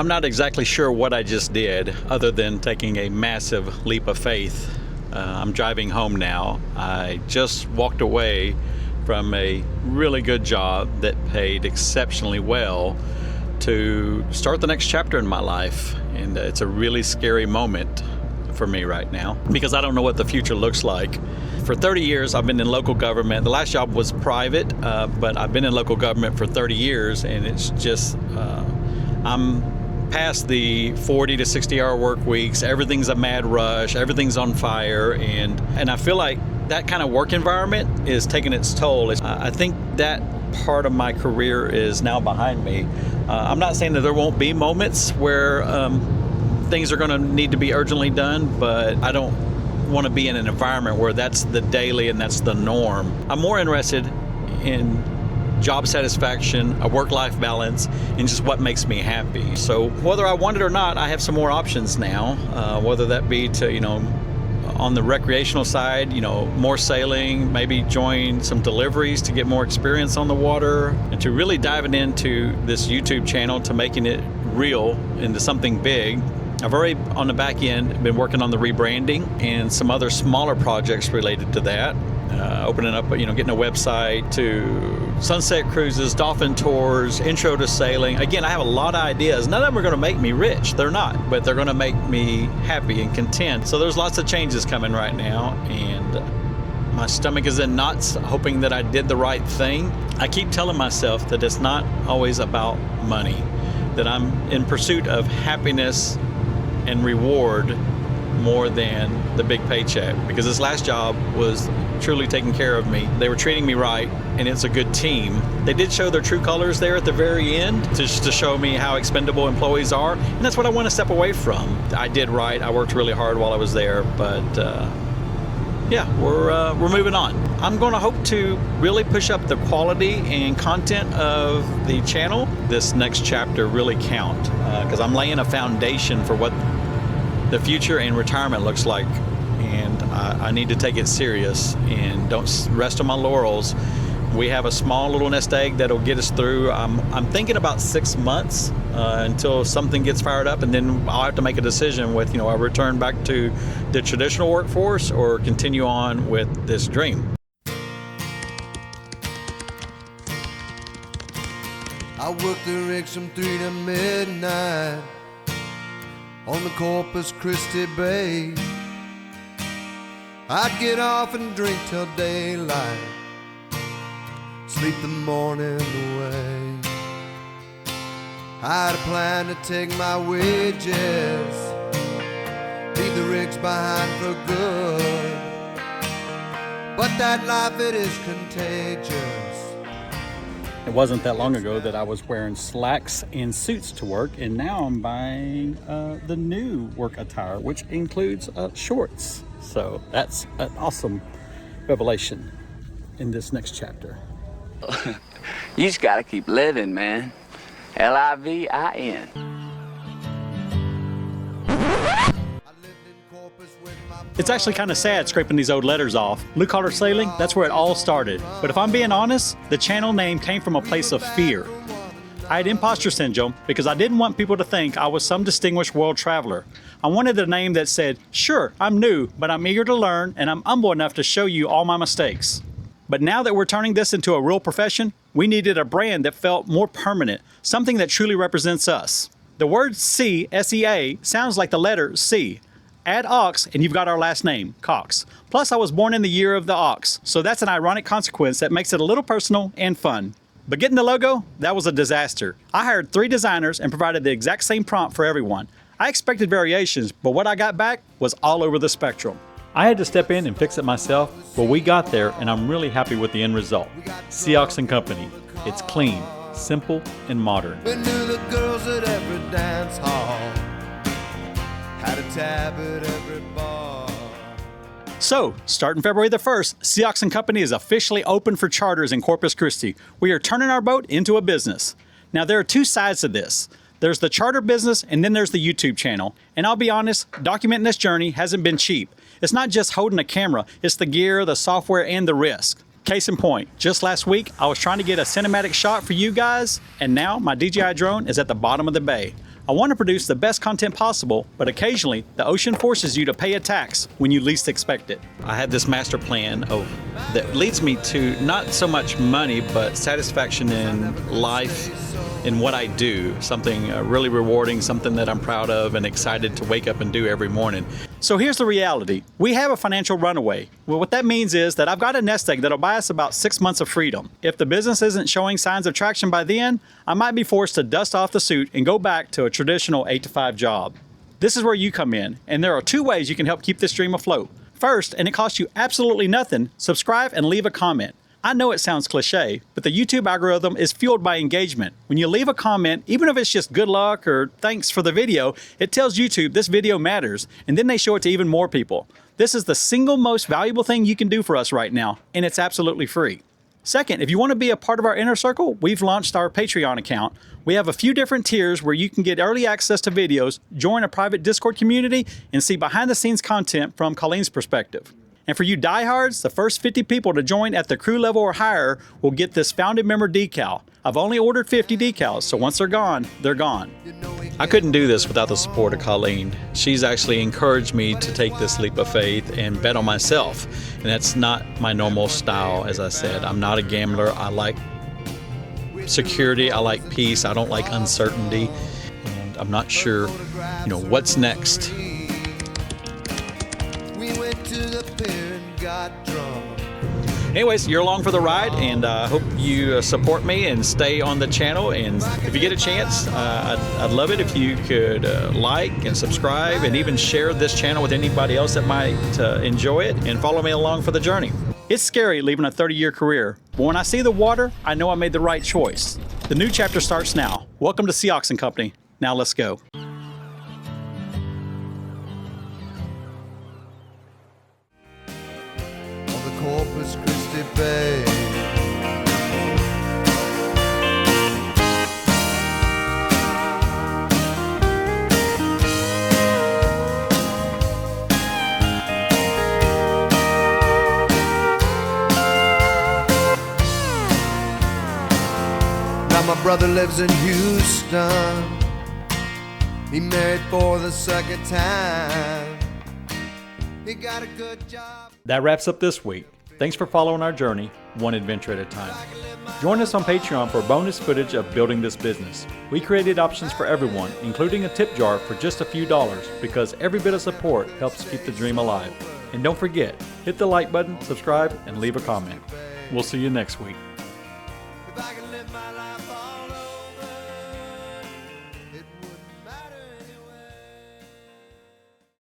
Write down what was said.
I'm not exactly sure what I just did other than taking a massive leap of faith. I'm driving home now. I just walked away from a really good job that paid exceptionally well to start the next chapter in my life. And it's a really scary moment for me right now because I don't know what the future looks like. For 30 years, I've been in local government. The last job was private, but I've been in local government for 30 years, and it's just, I'm past the 40 to 60 hour work weeks. Everything's a mad rush. Everything's on fire. And I feel like that kind of work environment is taking its toll. I think that part of my career is now behind me. I'm not saying that there won't be moments where things are going to need to be urgently done, but I don't want to be in an environment where that's the daily and that's the norm. I'm more interested in job satisfaction, a work-life balance, and just what makes me happy. So whether I want it or not, I have some more options now, whether that be to, on the recreational side, more sailing, maybe join some deliveries to get more experience on the water, and to really diving into this YouTube channel to making it real into something big. I've already, on the back end, been working on the rebranding and some other smaller projects related to that. Opening up, getting a website, to sunset cruises, dolphin tours, intro to sailing. Again, I have a lot of ideas. None of them are going to make me rich. They're not, but they're going to make me happy and content. So there's lots of changes coming right now, and my stomach is in knots, hoping that I did the right thing. I keep telling myself that it's not always about money, that I'm in pursuit of happiness and reward more than the big paycheck, because this last job was truly taking care of me. They were treating me right, and it's a good team. They did show their true colors there at the very end, just to show me how expendable employees are, and that's what I want to step away from. I did right. I worked really hard while I was there, but yeah, we're moving on. I'm going to hope to really push up the quality and content of the channel. This next chapter really count, because I'm laying a foundation for what the future and retirement looks like, and I need to take it serious and don't rest on my laurels. We have a small little nest egg that'll get us through. I'm thinking about 6 months until something gets fired up, and then I'll have to make a decision with, I return back to the traditional workforce or continue on with this dream. I worked the rigs from 3 to midnight on the Corpus Christi Bay. I'd get off and drink till daylight, sleep the morning away. I had a plan to take my wages, leave the rigs behind for good, but that life, it is contagious. It wasn't that long ago that I was wearing slacks and suits to work, and now I'm buying the new work attire, which includes shorts. So that's an awesome revelation in this next chapter. You just gotta keep living, man. Livin. It's actually kind of sad scraping these old letters off. Blue collar sailing, that's where it all started. But if I'm being honest, the channel name came from a place of fear. I had imposter syndrome because I didn't want people to think I was some distinguished world traveler. I wanted a name that said, sure, I'm new, but I'm eager to learn, and I'm humble enough to show you all my mistakes. But now that we're turning this into a real profession, we needed a brand that felt more permanent, something that truly represents us. The word C, S-E-A, sounds like the letter C. Add ox and you've got our last name, Cox. Plus I was born in the year of the ox, so that's an ironic consequence that makes it a little personal and fun. But getting the logo, that was a disaster. I hired 3 designers and provided the exact same prompt for everyone. I expected variations, but what I got back was all over the spectrum. I had to step in and fix it myself, but we got there and I'm really happy with the end result. Seahawks & Company. It's clean, simple, and modern. We knew the girls at every dance hall, had a tab at every bar. So, starting February the 1st, Seahawks & Company is officially open for charters in Corpus Christi. We are turning our boat into a business. Now, there are 2 sides to this. There's the charter business, and then there's the YouTube channel. And I'll be honest, documenting this journey hasn't been cheap. It's not just holding a camera, it's the gear, the software, and the risk. Case in point, just last week, I was trying to get a cinematic shot for you guys, and now my DJI drone is at the bottom of the bay. I want to produce the best content possible, but occasionally the ocean forces you to pay a tax when you least expect it. I had this master plan that leads me to not so much money, but satisfaction in life, in what I do, something really rewarding, something that I'm proud of and excited to wake up and do every morning. So here's the reality. We have a financial runaway. Well, what that means is that I've got a nest egg that'll buy us about 6 months of freedom. If the business isn't showing signs of traction by then, I might be forced to dust off the suit and go back to a traditional 8-to-5 job. This is where you come in, and there are 2 ways you can help keep this dream afloat. First, and it costs you absolutely nothing, subscribe and leave a comment. I know it sounds cliche, but the YouTube algorithm is fueled by engagement. When you leave a comment, even if it's just good luck or thanks for the video, it tells YouTube this video matters, and then they show it to even more people. This is the single most valuable thing you can do for us right now, and it's absolutely free. Second, if you want to be a part of our inner circle, we've launched our Patreon account. We have a few different tiers where you can get early access to videos, join a private Discord community, and see behind-the-scenes content from Colleen's perspective. And for you diehards, the first 50 people to join at the crew level or higher will get this founded member decal. I've only ordered 50 decals, so once they're gone, they're gone. I couldn't do this without the support of Colleen. She's actually encouraged me to take this leap of faith and bet on myself. And that's not my normal style, as I said. I'm not a gambler. I like security. I like peace. I don't like uncertainty. And I'm not sure, what's next. We went to the pier and got drunk. Anyways, you're along for the ride, and I hope you support me and stay on the channel. And if you get a chance, I'd love it if you could like and subscribe and even share this channel with anybody else that might enjoy it, and follow me along for the journey. It's scary leaving a 30-year career, but when I see the water, I know I made the right choice. The new chapter starts now. Welcome to Sea Oxen Company. Now let's go. Corpus Christi Bay. Now my brother lives in Houston. He married for the 2nd time. He got a good job. That wraps up this week. Thanks for following our journey, one adventure at a time. Join us on Patreon for bonus footage of building this business. We created options for everyone, including a tip jar for just a few dollars, because every bit of support helps keep the dream alive. And don't forget, hit the like button, subscribe, and leave a comment. We'll see you next week.